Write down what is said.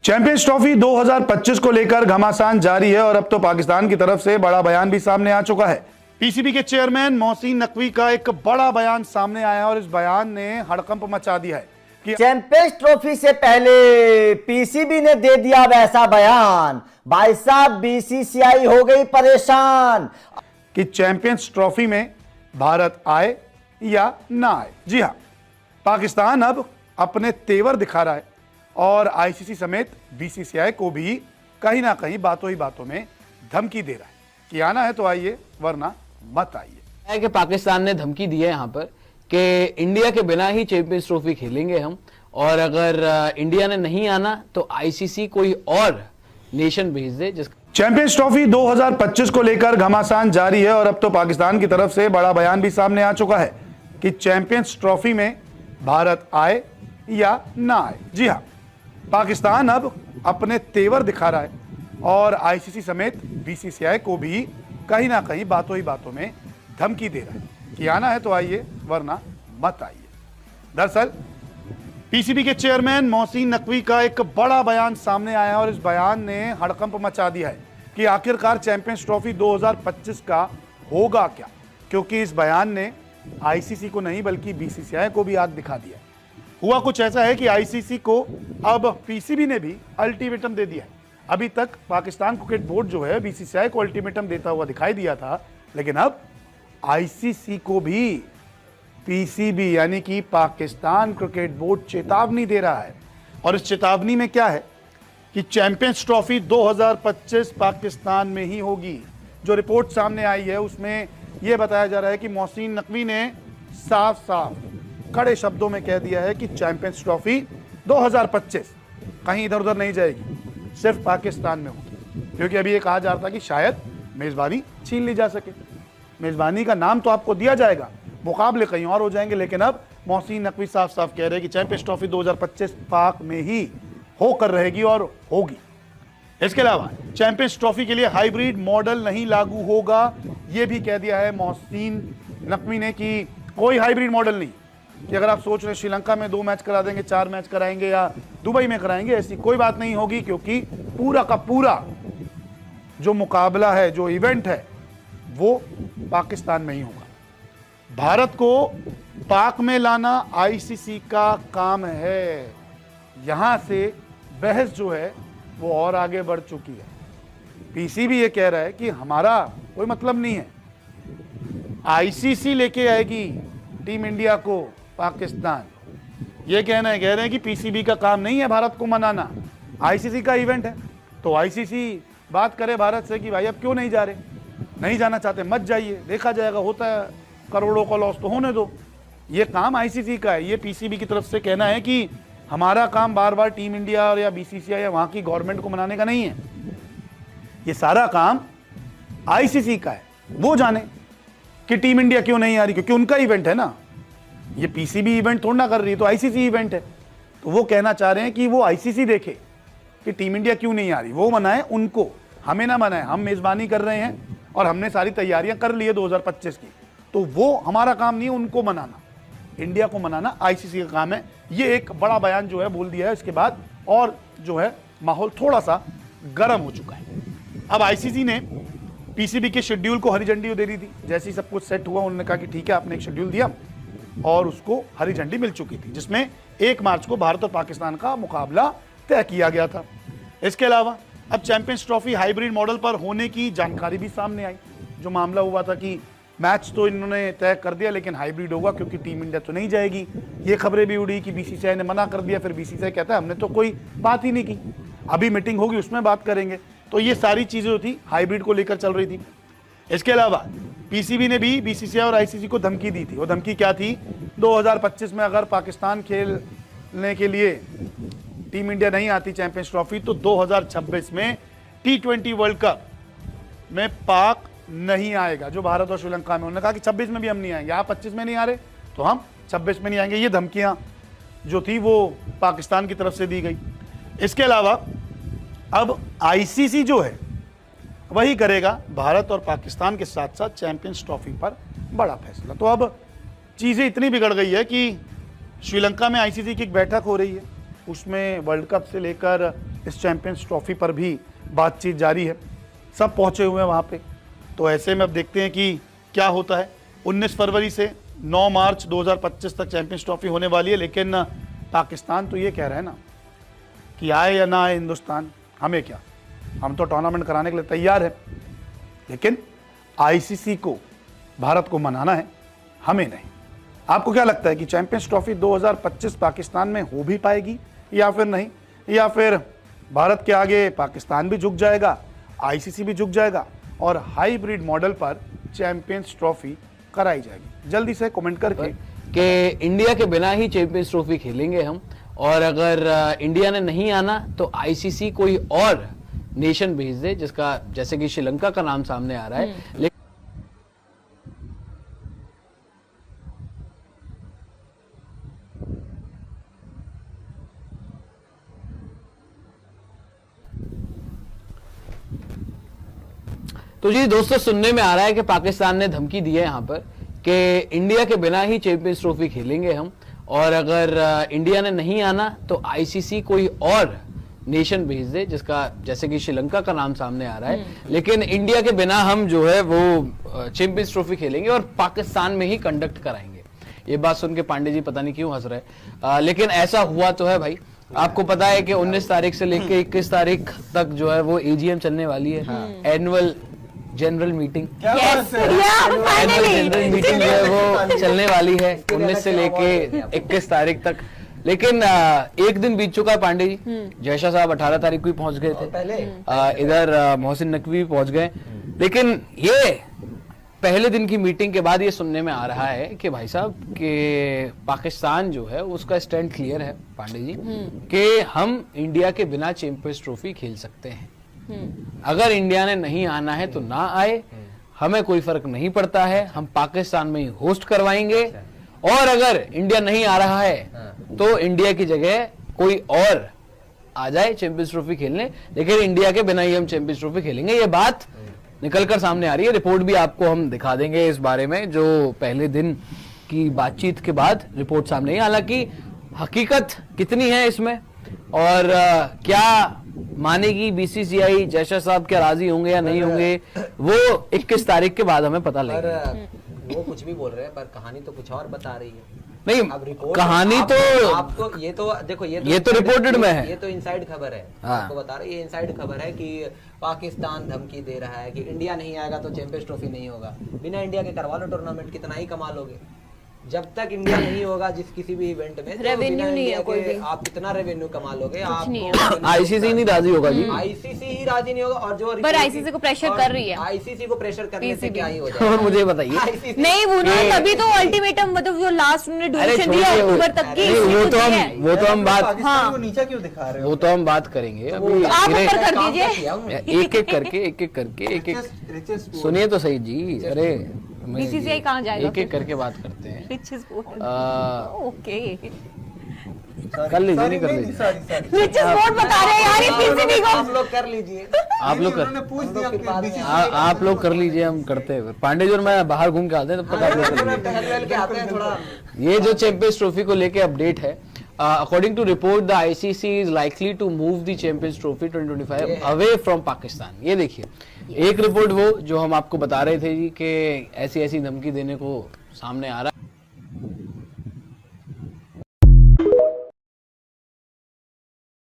Champions trophy 2025 को लेकर घमासान जारी है और अब तो पाकिस्तान की तरफ से बड़ा बयान भी सामने आ चुका है। पीसीबी के चेयरमैन मोहसिन नकवी का एक बड़ा बयान सामने आया है और इस बयान ने हड़कंप मचा दिया है कि चैंपियंस ट्रॉफी से पहले पीसीबी ने दे दिया वैसा बयान। भाई साहब, बीसीसीआई हो गई परेशान कि चैंपियंस ट्रॉफी में भारत आए या ना आए। जी हां, पाकिस्तान अब अपने तेवर दिखा रहा है और आईसीसी समेत बीसीसीआई को भी कहीं ना कहीं बातों ही बातों में धमकी दे रहा है कि आना है तो आइए वरना मत आइए। है कि पाकिस्तान ने धमकी दी है यहाँ पर कि इंडिया के बिना ही चैंपियंस ट्रॉफी खेलेंगे हम, और अगर इंडिया ने नहीं आना तो आईसीसी कोई और नेशन भेज दे। चैंपियंस ट्रॉफी 2025 को लेकर घमासान जारी है और अब तो पाकिस्तान की तरफ से बड़ा बयान भी सामने आ चुका है कि चैंपियंस ट्रॉफी में भारत आए या ना आए। जी हां, पाकिस्तान अब अपने तेवर दिखा रहा है और आईसीसी समेत बीसीसीआई को भी कहीं ना कहीं बातों ही बातों में धमकी दे रहा है कि आना है तो आइए वरना मत आइए। दरअसल पीसीबी के चेयरमैन मोहसिन नकवी का एक बड़ा बयान सामने आया और इस बयान ने हड़कंप मचा दिया है कि आखिरकार चैंपियंस ट्रॉफी 2025 का होगा क्या, क्योंकि इस बयान ने आईसीसी को नहीं बल्कि बीसीसीआई को भी आग दिखा दिया। हुआ कुछ ऐसा है कि आईसीसी को अब पीसीबी ने भी अल्टीमेटम दे दिया है। अभी तक पाकिस्तान क्रिकेट बोर्ड जो है बीसीसीआई को अल्टीमेटम देता हुआ दिखाई दिया था, लेकिन अब आईसीसी को भी पीसीबी यानी कि पाकिस्तान क्रिकेट बोर्ड चेतावनी दे रहा है। और इस चेतावनी में क्या है कि चैंपियंस ट्रॉफी 2025 पाकिस्तान में ही होगी। जो रिपोर्ट सामने आई है उसमें यह बताया जा रहा है कि मोहसिन नकवी ने साफ साफ कड़े शब्दों में कह दिया है कि चैंपियंस ट्रॉफी 2025 कहीं इधर उधर नहीं जाएगी, सिर्फ पाकिस्तान में होगी। क्योंकि अभी ये कहा जा रहा था कि शायद मेजबानी छीन ली जा सके, मेजबानी का नाम तो आपको दिया जाएगा, मुकाबले कहीं और हो जाएंगे, लेकिन अब मोहसिन नकवी साफ साफ कह रहे हैं कि चैंपियंस ट्रॉफी 2025 पाक में ही होकर रहेगी और होगी। इसके अलावा चैंपियंस ट्रॉफी के लिए हाइब्रिड मॉडल नहीं लागू होगा, यह भी कह दिया है मोहसिन नकवी ने कि कोई हाइब्रिड मॉडल नहीं, कि अगर आप सोच रहे हैं श्रीलंका में 2 मैच करा देंगे, 4 मैच कराएंगे या दुबई में कराएंगे, ऐसी कोई बात नहीं होगी। क्योंकि पूरा का पूरा जो मुकाबला है, जो इवेंट है, वो पाकिस्तान में ही होगा। भारत को पाक में लाना आईसीसी का काम है। यहां से बहस जो है वो और आगे बढ़ चुकी है। पीसीबी ये कह रहा है कि हमारा कोई मतलब नहीं है, आईसीसी लेके आएगी टीम इंडिया को पाकिस्तान। ये कह रहे हैं कि पीसीबी का काम नहीं है भारत को मनाना, आईसीसी का इवेंट है। तो आईसीसी बात करे भारत से कि भाई अब क्यों नहीं जा रहे, नहीं जाना चाहते मत जाइए, देखा जाएगा, होता है करोड़ों का लॉस तो होने दो। ये काम आईसीसी का है। ये पीसीबी की तरफ से कहना है कि हमारा काम बार बार टीम इंडिया और या बीसीसीआई या वहां की गवर्नमेंट को मनाने का नहीं है, ये सारा काम आईसीसी का है। वो जाने कि टीम इंडिया क्यों नहीं आ रही, क्योंकि उनका इवेंट है ना, ये पीसीबी इवेंट थोड़ा ना कर रही है, तो आईसीसी इवेंट है। तो वो कहना चाह रहे हैं कि वो आईसीसी देखे कि टीम इंडिया क्यों नहीं आ रही, वो मनाए उनको, हमें ना मनाए। हम मेजबानी कर रहे हैं और हमने सारी तैयारियां कर ली है 2025 की, तो वो हमारा काम नहीं है, उनको मनाना, इंडिया को मनाना आईसीसी का काम है। ये एक बड़ा बयान जो है बोल दिया है। इसके बाद और जो है माहौल थोड़ा सा गर्म हो चुका है। अब आईसीसी ने पीसीबी के शेड्यूल को हरी झंडी दे दी थी। जैसे ही सब कुछ सेट हुआ, उन्होंने कहा कि ठीक है, आपने एक शेड्यूल दिया और उसको हरी झंडी मिल चुकी थी, जिसमें 1 मार्च को भारत और पाकिस्तान का मुकाबला तय किया गया था। इसके अलावा अब चैंपियंस ट्रॉफी हाइब्रिड मॉडल पर होने की जानकारी भी सामने आई। जो मामला हुआ था कि मैच तो इन्होंने तय कर दिया लेकिन हाइब्रिड होगा क्योंकि टीम इंडिया तो नहीं जाएगी, ये खबरें भी उड़ी कि बीसीसीआई ने मना कर दिया। फिर बीसीसीआई कहता है हमने तो कोई बात ही नहीं की, अभी मीटिंग होगी उसमें बात करेंगे। तो ये सारी चीजें जो थी हाइब्रिड को लेकर चल रही थी। इसके अलावा पीसीबी ने भी बीसीसीआई और आईसीसी को धमकी दी थी। वो धमकी क्या थी, 2025 में अगर पाकिस्तान खेलने के लिए टीम इंडिया नहीं आती चैंपियंस ट्रॉफी, तो 2026 में T20 वर्ल्ड कप में पाक नहीं आएगा, जो भारत और श्रीलंका में। उन्होंने कहा कि 26 में भी हम नहीं आएंगे, आप 25 में नहीं आ रहे तो हम 26 में नहीं आएंगे। ये धमकियां जो थी वो पाकिस्तान की तरफ से दी गई। इसके अलावा अब आईसीसी जो है वही करेगा भारत और पाकिस्तान के साथ साथ चैंपियंस ट्रॉफी पर बड़ा फैसला। तो अब चीज़ें इतनी बिगड़ गई है कि श्रीलंका में आईसीसी की एक बैठक हो रही है, उसमें वर्ल्ड कप से लेकर इस चैंपियंस ट्रॉफी पर भी बातचीत जारी है, सब पहुंचे हुए हैं वहां पे। तो ऐसे में अब देखते हैं कि क्या होता है। 19 फरवरी से 9 मार्च 2025 तक चैंपियंस ट्रॉफी होने वाली है, लेकिन पाकिस्तान तो ये कह रहे हैं ना कि आए या ना आए हिंदुस्तान, हमें क्या, हम तो टूर्नामेंट कराने के लिए तैयार है, लेकिन आईसीसी को भारत को मनाना है, हमें नहीं। आपको क्या लगता है कि चैंपियंस ट्रॉफी 2025 पाकिस्तान में हो भी पाएगी या फिर नहीं, या फिर भारत के आगे पाकिस्तान भी झुक जाएगा, आईसीसी भी झुक जाएगा और हाइब्रिड मॉडल पर चैंपियंस ट्रॉफी कराई जाएगी? जल्दी से कमेंट करके कि इंडिया के बिना ही चैंपियंस ट्रॉफी खेलेंगे हम, और अगर इंडिया ने नहीं आना तो आईसीसी कोई और नेशन भेज दे, जिसका जैसे कि श्रीलंका का नाम सामने आ रहा है। लेकिन तो जी दोस्तों, सुनने में आ रहा है कि पाकिस्तान ने धमकी दी है यहाँ पर कि इंडिया के बिना ही चैंपियंस ट्रॉफी खेलेंगे हम, और अगर इंडिया ने नहीं आना तो आईसीसी कोई और नेशन भेज दे, जिसका जैसे कि श्रीलंका का नाम सामने आ रहा है। लेकिन इंडिया के बिना हम जो है वो चैंपियंस ट्रॉफी खेलेंगे और पाकिस्तान में ही कंडक्ट कराएंगे। ये बात सुन के पांडे जी पता नहीं क्यों हंस रहे, लेकिन ऐसा हुआ तो है भाई। आपको पता है कि 19 तारीख से लेकर 21 तारीख तक जो है वो एजीएम चलने वाली है, annual general meeting. Annual general meeting जो है वो चलने वाली है 19 से लेके 21 तारीख तक। लेकिन एक दिन बीत चुका है पांडे जी। जयशाह साहब 18 तारीख को ही पहुंच गए थे, इधर मोहसिन नकवी भी पहुंच गए। लेकिन ये पहले दिन की मीटिंग के बाद ये सुनने में आ रहा है कि भाई साहब कि पाकिस्तान जो है उसका स्टैंड क्लियर है पांडे जी कि हम इंडिया के बिना चैंपियंस ट्रॉफी खेल सकते हैं। अगर इंडिया ने नहीं आना है तो ना आए, हमें कोई फर्क नहीं पड़ता है, हम पाकिस्तान में ही होस्ट करवाएंगे। और अगर इंडिया नहीं आ रहा है तो इंडिया की जगह कोई और आ जाए चैंपियंस ट्रॉफी खेलने, लेकिन इंडिया के बिना ही हम चैंपियंस ट्रॉफी खेलेंगे। ये बात निकलकर सामने आ रही है। रिपोर्ट भी आपको हम दिखा देंगे इस बारे में, जो पहले दिन की बातचीत के बाद रिपोर्ट सामने आई। हालांकि हकीकत कितनी है इसमें और क्या मानेगी बीसीसीआई, जयशाह साहब क्या राजी होंगे या नहीं होंगे, वो 21 तारीख के बाद हमें पता लगेगा। वो कुछ भी बोल रहे हैं पर कहानी तो कुछ और बता रही है। नहीं, अब रिपोर्ट कहानी आप, तो आपको ये तो देखो, ये तो रिपोर्टेड में है, ये तो इनसाइड खबर है। हाँ। आपको बता रहे, ये इनसाइड खबर है कि पाकिस्तान धमकी दे रहा है कि इंडिया नहीं आएगा तो चैंपियंस ट्रॉफी नहीं होगा। बिना इंडिया के करवा लो टूर्नामेंट, कितना ही कमा लोगे। जब तक इंडिया नहीं होगा जिस किसी भी इवेंट में, रेवेन्यू नहीं है कोई भी। आप कितना रेवेन्यू कमा लोगे? आईसीसी नहीं राजी होगा जी। आईसीसी ही राजी नहीं होगा। और जो पर आईसीसी को प्रेशर कर रही है। आईसीसी को प्रेशर करने से PCB क्या ही हो जाएगा। और मुझे बताइए, ICC नहीं वो ना तभी तो अल्टीमेटम, मतलब जो लास्ट उन्होंने ड्यूरेशन दिया अक्टूबर तक की, नहीं, वो तो हम बात, हाँ को नीचा क्यों दिखा रहे हो? वो तो हम बात करेंगे अभी। आप धीरे- ऊपर कर काम दीजिए। किया उन्होंने। एक एक करके एक सुनिए तो सही जी। अरे बीसीसीआई कहाँ जाएगा एक एक करके बात करते हैं। रिचेस बोर्ड, आ, ओके कर लीजिए, नहीं कर लीजिए, रिचेस बोर्ड बता रहे हैं यार ये पीसीबी को। आप लोग कर लीजिए। आप लोग कर, पूछ दिया कि BCCI आप लोग कर लीजिए, हम करते हैं। पांडे जी और मैं बाहर घूम के आते हैं, तब तक आप लोग कर लीजिए। टहल वहल के आते हैं थोड़ा। ये जो चैंपियंस ट्रॉफी को लेके अपडेट है, according to report the ICC is likely to move the champions trophy 2025 away from Pakistan. ये देखिए, एक रिपोर्ट वो जो हम आपको बता रहे थे जी कि ऐसी ऐसी धमकी देने को सामने आ रहा है।